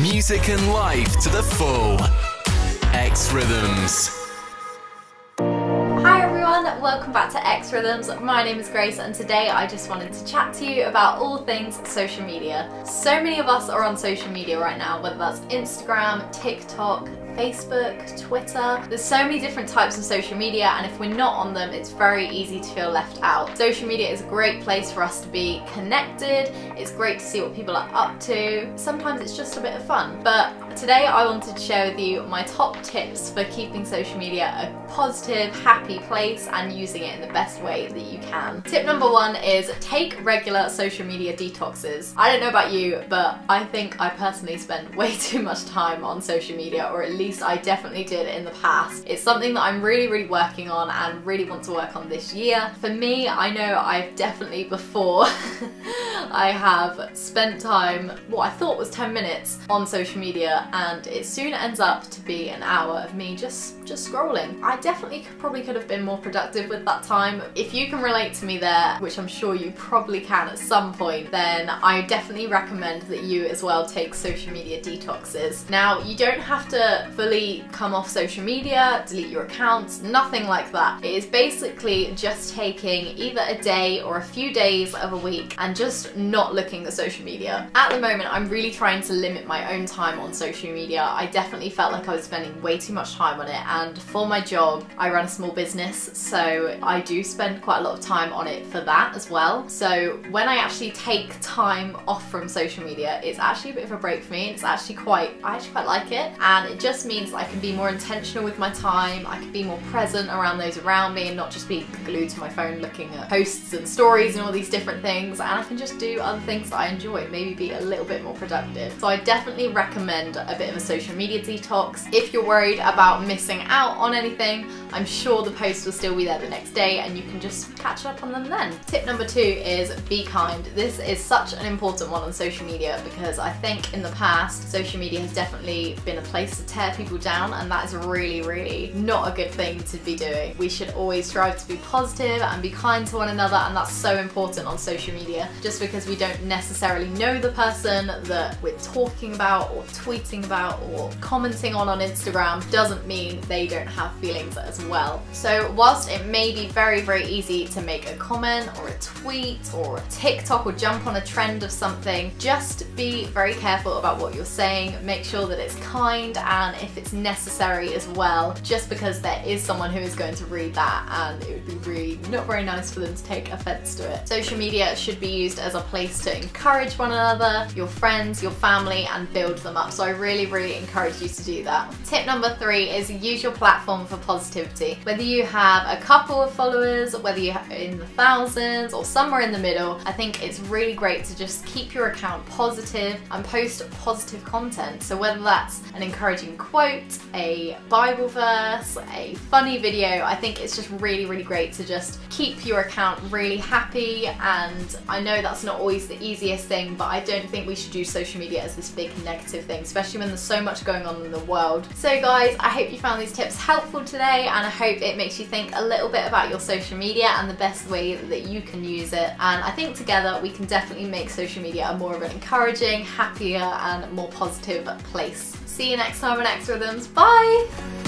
Music and life to the full. xRhythms. Hi everyone, welcome back to xRhythms. My name is Grace and today I just wanted to chat to you about all things social media. So many of us are on social media right now, whether that's Instagram, TikTok, Facebook, Twitter. There's so many different types of social media, and if we're not on them, it's very easy to feel left out. Social media is a great place for us to be connected. It's great to see what people are up to. Sometimes it's just a bit of fun. But today I wanted to share with you my top tips for keeping social media a positive, happy place and using it in the best way that you can. Tip number one is take regular social media detoxes. I don't know about you, but I think I personally spend way too much time on social media, or at least I definitely did in the past. It's something that I'm really working on and really want to work on this year. For me, I know I've definitely before I have spent time, what I thought was 10 minutes on social media, and it soon ends up to be an hour of me just scrolling. I definitely probably could have been more productive with that time. If you can relate to me there, which I'm sure you probably can at some point, then I definitely recommend that you as well take social media detoxes. Now, you don't have to fully come off social media, delete your accounts, nothing like that. It is basically just taking either a day or a few days of a week and just not looking at social media. At the moment, I'm really trying to limit my own time on social media. I definitely felt like I was spending way too much time on it, and for my job, I run a small business, so I do spend quite a lot of time on it for that as well. So when I actually take time off from social media, it's actually a bit of a break for me. It's actually I actually quite like it, and it just means I can be more intentional with my time. I can be more present around those around me and not just be glued to my phone looking at posts and stories and all these different things, and I can just do other things that I enjoy, maybe be a little bit more productive. So I definitely recommend a bit of a social media detox. If you're worried about missing out on anything, I'm sure the posts will still be there the next day and you can just catch up on them then. Tip number two is be kind. This is such an important one on social media because I think in the past, social media has definitely been a place to tear people down, and that is really not a good thing to be doing. We should always strive to be positive and be kind to one another, and that's so important on social media. Just because we don't necessarily know the person that we're talking about or tweeting about or commenting on Instagram doesn't mean they don't have feelings as well. So whilst it may be very easy to make a comment or a tweet or a TikTok or jump on a trend of something, just be very careful about what you're saying. Make sure that it's kind, and if it's necessary as well, just because there is someone who is going to read that and it would be really not very nice for them to take offense to it. Social media should be used as a place to encourage one another, your friends, your family, and build them up. So I really encourage you to do that. Tip number three is use your platform for positivity. Whether you have a couple of followers, whether you're in the thousands or somewhere in the middle, I think it's really great to just keep your account positive and post positive content. So whether that's an encouraging quote, a Bible verse, a funny video, I think it's just really great to just keep your account really happy. And I know that's not always the easiest thing, but I don't think we should use social media as this big negative thing, especially when there's so much going on in the world. So guys, I hope you found these tips helpful today, and I hope it makes you think a little bit about your social media and the best way that you can use it. And I think together we can definitely make social media a more of an encouraging, happier and more positive place. See you next time on xRhythms. Bye!